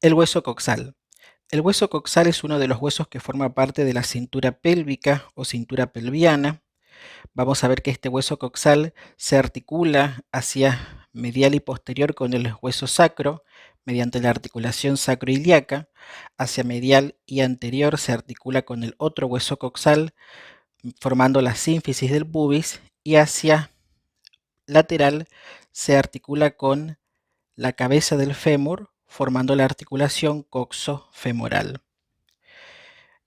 El hueso coxal. El hueso coxal es uno de los huesos que forma parte de la cintura pélvica o cintura pelviana. Vamos a ver que este hueso coxal se articula hacia medial y posterior con el hueso sacro mediante la articulación sacroiliaca. Hacia medial y anterior se articula con el otro hueso coxal formando la sínfisis del pubis, y hacia lateral se articula con la cabeza del fémur formando la articulación coxofemoral.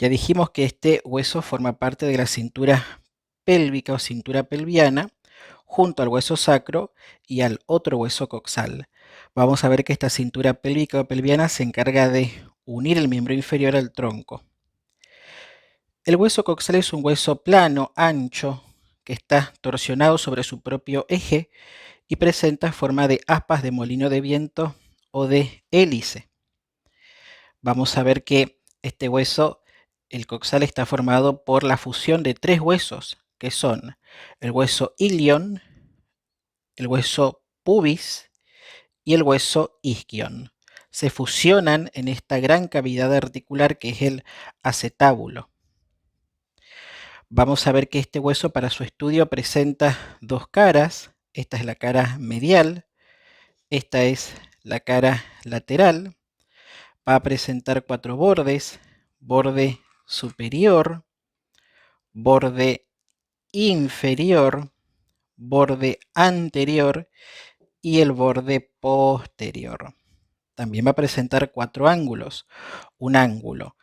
Ya dijimos que este hueso forma parte de la cintura pélvica o cintura pelviana junto al hueso sacro y al otro hueso coxal. Vamos a ver que esta cintura pélvica o pelviana se encarga de unir el miembro inferior al tronco. El hueso coxal es un hueso plano, ancho, que está torsionado sobre su propio eje y presenta forma de aspas de molino de viento o de hélice. Vamos a ver que este hueso, el coxal, está formado por la fusión de tres huesos, que son el hueso ilion, el hueso pubis y el hueso isquion. Se fusionan en esta gran cavidad articular que es el acetábulo. Vamos a ver que este hueso para su estudio presenta dos caras. Esta es la cara medial, esta es la cara lateral. Va a presentar cuatro bordes: borde superior, borde inferior, borde anterior y el borde posterior. También va a presentar cuatro ángulos: un ángulo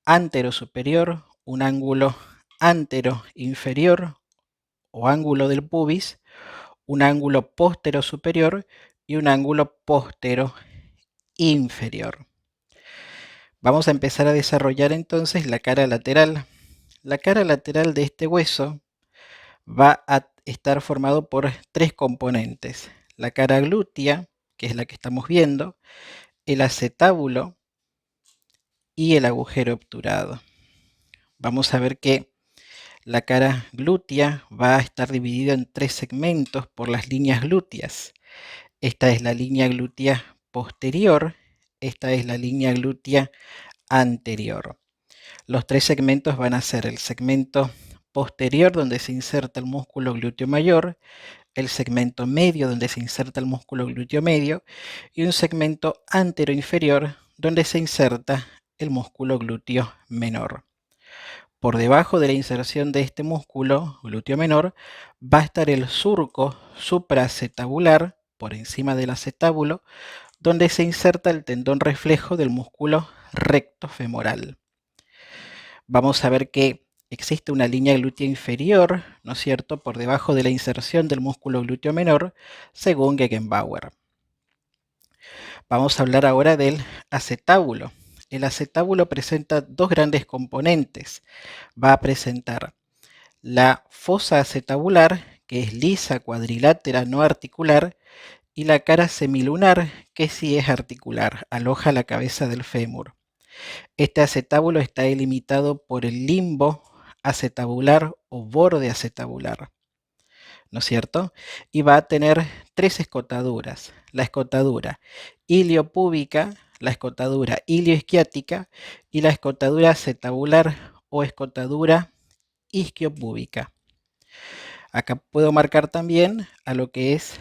antero superior, un ángulo antero inferior o ángulo del pubis, un ángulo postero superior y un ángulo postero inferior. Vamos a empezar a desarrollar entonces la cara lateral. La cara lateral de este hueso va a estar formado por tres componentes: la cara glútea, que es la que estamos viendo, el acetábulo y el agujero obturado. Vamos a ver que la cara glútea va a estar dividida en tres segmentos por las líneas glúteas. Esta es la línea glútea posterior, esta es la línea glútea anterior. Los tres segmentos van a ser el segmento posterior, donde se inserta el músculo glúteo mayor, el segmento medio, donde se inserta el músculo glúteo medio, y un segmento anteroinferior, donde se inserta el músculo glúteo menor. Por debajo de la inserción de este músculo glúteo menor va a estar el surco supraacetabular, por encima del acetábulo, donde se inserta el tendón reflejo del músculo recto femoral. Vamos a ver que existe una línea glútea inferior, ¿no es cierto?, por debajo de la inserción del músculo glúteo menor, según Gegenbauer. Vamos a hablar ahora del acetábulo. El acetábulo presenta dos grandes componentes. Va a presentar la fosa acetabular, que es lisa, cuadrilátera, no articular, y la cara semilunar, que sí es articular, aloja la cabeza del fémur. Este acetábulo está delimitado por el limbo acetabular o borde acetabular, ¿no es cierto? Y va a tener tres escotaduras: la escotadura iliopúbica, la escotadura ilioisquiática y la escotadura acetabular o escotadura isquiopúbica. Acá puedo marcar también a lo que es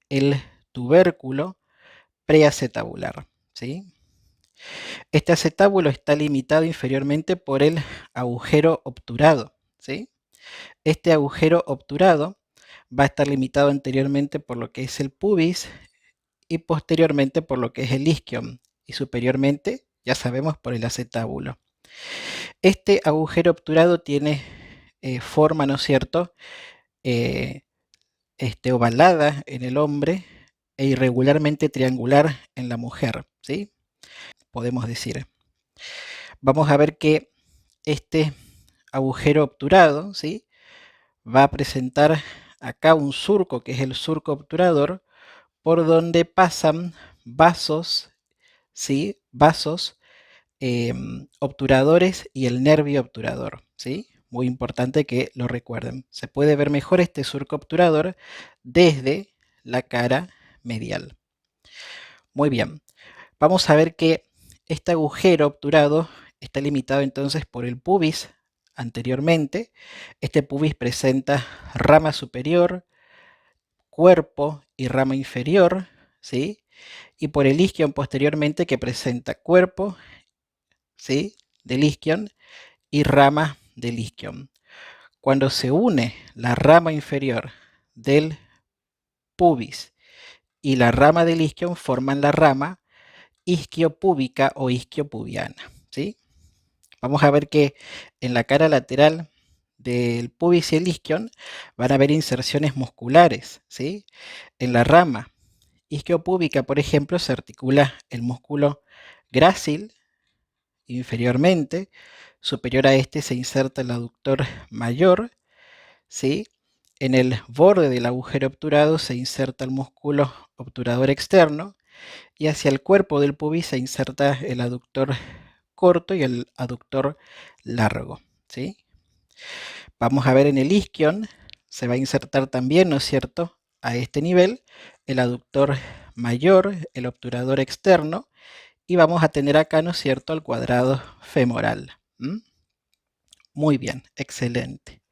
el tubérculo preacetabular, ¿sí? Este acetábulo está limitado inferiormente por el agujero obturado, ¿sí? Este agujero obturado va a estar limitado anteriormente por lo que es el pubis y posteriormente por lo que es el isquion, y superiormente, ya sabemos, por el acetábulo. Este agujero obturado tiene forma, ¿no es cierto?, ovalada en el hombre e irregularmente triangular en la mujer, ¿sí? Podemos decir. Vamos a ver que este agujero obturado, ¿sí?, va a presentar acá un surco, que es el surco obturador, por donde pasan vasos, ¿sí?, vasos obturadores y el nervio obturador, ¿sí? Muy importante que lo recuerden. Se puede ver mejor este surco obturador desde la cara medial. Muy bien. Vamos a ver que Este agujero obturado está limitado entonces por el pubis anteriormente. Este pubis presenta rama superior, cuerpo y rama inferior, ¿sí? Y por el isquion posteriormente, que presenta cuerpo, ¿sí?, del isquion y rama del isquion. Cuando se une la rama inferior del pubis y la rama del isquion, forman la rama isquiopúbica o isquiopubiana, ¿sí? Vamos a ver que en la cara lateral del pubis y el isquion van a haber inserciones musculares, ¿sí? En la rama isquiopúbica, por ejemplo, se articula el músculo grácil inferiormente. Superior a este se inserta el aductor mayor, ¿sí? En el borde del agujero obturado se inserta el músculo obturador externo y hacia el cuerpo del pubis se inserta el aductor corto y el aductor largo, ¿sí? Vamos a ver en el isquion, se va a insertar también, ¿no es cierto?, a este nivel, el aductor mayor, el obturador externo, y vamos a tener acá, ¿no es cierto?, el cuadrado femoral. Muy bien, excelente.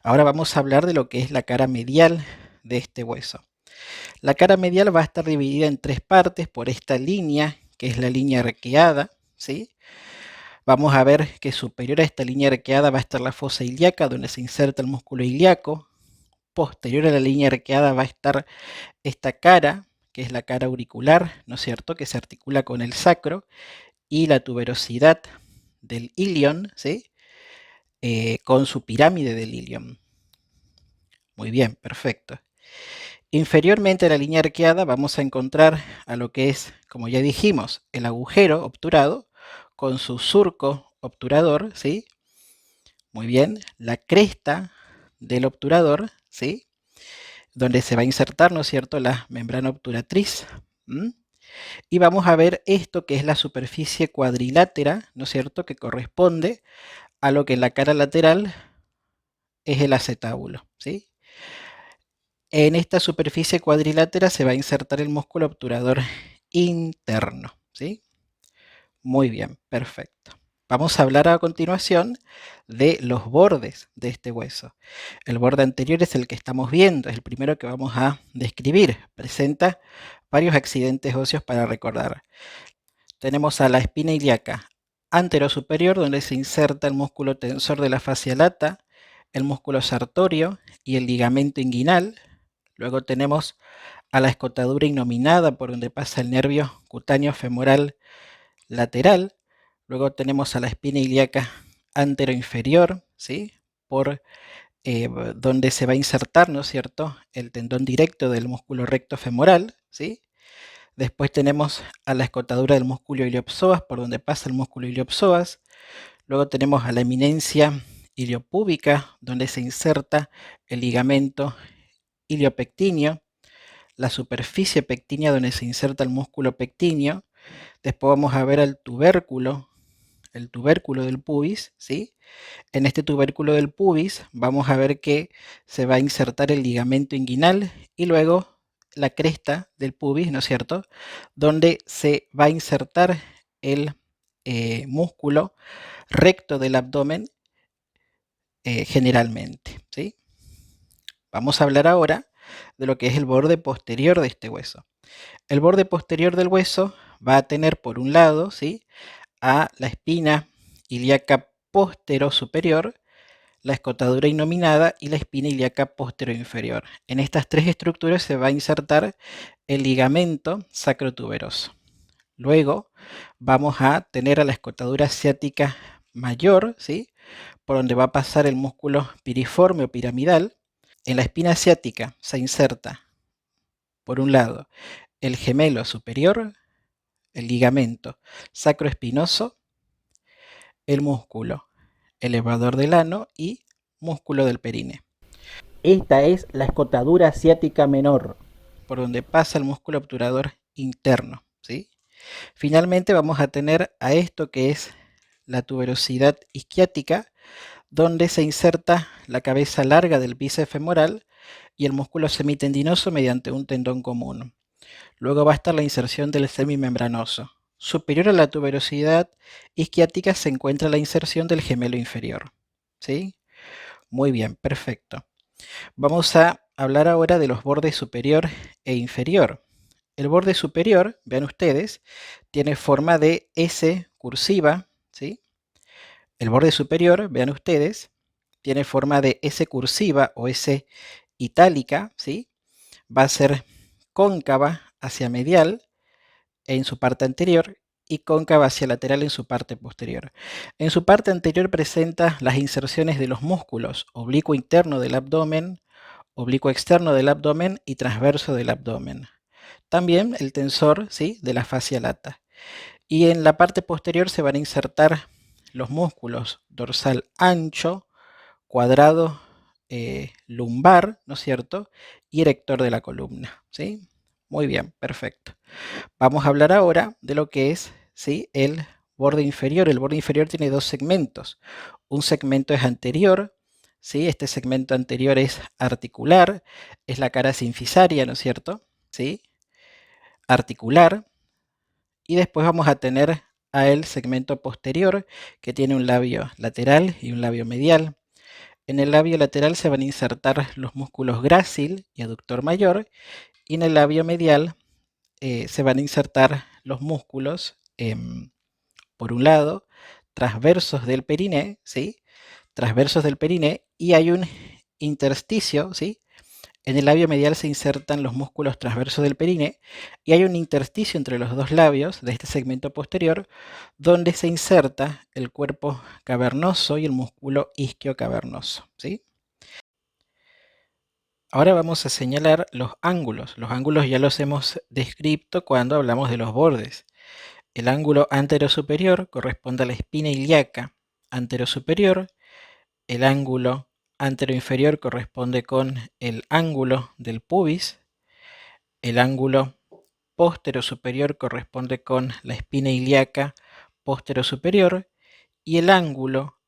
Ahora vamos a hablar de lo que es la cara medial de este hueso. La cara medial va a estar dividida en tres partes por esta línea, que es la línea arqueada, ¿sí? Vamos a ver que superior a esta línea arqueada va a estar la fosa ilíaca, donde se inserta el músculo ilíaco. Posterior a la línea arqueada va a estar esta cara, que es la cara auricular, ¿no es cierto?, que se articula con el sacro, y la tuberosidad del ilion, ¿sí?, con su pirámide del ilion. Muy bien, perfecto. Inferiormente a la línea arqueada vamos a encontrar a lo que es, como ya dijimos, el agujero obturado con su surco obturador, ¿sí? Muy bien, la cresta del obturador, ¿sí?, donde se va a insertar, ¿no es cierto?, la membrana obturatriz. Y vamos a ver esto que es la superficie cuadrilátera, ¿no es cierto?, que corresponde a lo que en la cara lateral es el acetábulo, ¿sí? En esta superficie cuadrilátera se va a insertar el músculo obturador interno, ¿sí? Muy bien, perfecto. Vamos a hablar a continuación de los bordes de este hueso. El borde anterior es el que estamos viendo, es el primero que vamos a describir. Presenta varios accidentes óseos para recordar. Tenemos a la espina ilíaca anterosuperior, donde se inserta el músculo tensor de la fascia lata, el músculo sartorio y el ligamento inguinal. Luego tenemos a la escotadura innominada, por donde pasa el nervio cutáneo femoral lateral. Luego tenemos a la espina ilíaca anteroinferior, ¿sí?, por donde se va a insertar, ¿no es cierto?, el tendón directo del músculo recto femoral, ¿sí? Después tenemos a la escotadura del músculo iliopsoas, por donde pasa el músculo iliopsoas. Luego tenemos a la eminencia iliopúbica, donde se inserta el ligamento iliopectíneo, la superficie pectínea, donde se inserta el músculo pectíneo. Después vamos a ver el tubérculo del pubis, ¿sí? En este tubérculo del pubis vamos a ver que se va a insertar el ligamento inguinal y luego la cresta del pubis, ¿no es cierto?, donde se va a insertar el músculo recto del abdomen generalmente, ¿sí? Vamos a hablar ahora de lo que es el borde posterior de este hueso. El borde posterior del hueso va a tener por un lado, ¿sí?, a la espina ilíaca posterosuperior, la escotadura innominada y la espina ilíaca posteroinferior. En estas tres estructuras se va a insertar el ligamento sacrotuberoso. Luego vamos a tener a la escotadura ciática mayor, ¿sí?, por donde va a pasar el músculo piriforme o piramidal. En la espina ciática se inserta, por un lado, el gemelo superior, el ligamento sacroespinoso, el músculo elevador del ano y músculo del perine. Esta es la escotadura ciática menor, por donde pasa el músculo obturador interno, ¿sí? Finalmente vamos a tener a esto que es la tuberosidad isquiática, donde se inserta la cabeza larga del bíceps femoral y el músculo semitendinoso mediante un tendón común. Luego va a estar la inserción del semimembranoso. superior a la tuberosidad isquiática se encuentra la inserción del gemelo inferior. ¿Sí? Muy bien, perfecto. Vamos a hablar ahora de los bordes superior e inferior. El borde superior, vean ustedes, tiene forma de S cursiva, ¿sí? El borde superior, vean ustedes, tiene forma de S cursiva o S itálica, ¿sí? Va a ser cóncava hacia medial en su parte anterior y cóncava hacia lateral en su parte posterior. En su parte anterior presenta las inserciones de los músculos oblicuo interno del abdomen, oblicuo externo del abdomen y transverso del abdomen. También el tensor, ¿sí?, de la fascia lata. Y en la parte posterior se van a insertar los músculos dorsal ancho, cuadrado lumbar, ¿no es cierto?, y erector de la columna, ¿sí? Muy bien, perfecto. Vamos a hablar ahora de lo que es, ¿sí?, el borde inferior. El borde inferior tiene dos segmentos. Un segmento es anterior, ¿sí? Este segmento anterior es articular, es la cara sinfisaria, ¿no es cierto?, ¿sí?, articular. Y después vamos a tener a el segmento posterior, que tiene un labio lateral y un labio medial. En el labio lateral se van a insertar los músculos grácil y aductor mayor, y en el labio medial se van a insertar los músculos, por un lado, transversos del periné, ¿sí? Transversos del periné, y hay un intersticio, ¿sí? En el labio medial se insertan los músculos transversos del periné y hay un intersticio entre los dos labios de este segmento posterior donde se inserta el cuerpo cavernoso y el músculo isquio cavernoso, ¿sí? Ahora vamos a señalar los ángulos. Los ángulos ya los hemos descrito cuando hablamos de los bordes. El ángulo anterosuperior corresponde a la espina ilíaca anterosuperior. El ángulo anteroinferior corresponde con el ángulo del pubis. El ángulo posterosuperior corresponde con la espina ilíaca posterosuperior y el ángulo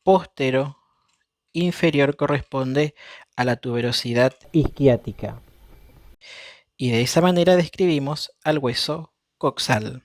posteroinferior corresponde a la tuberosidad isquiática. Y de esa manera describimos al hueso coxal.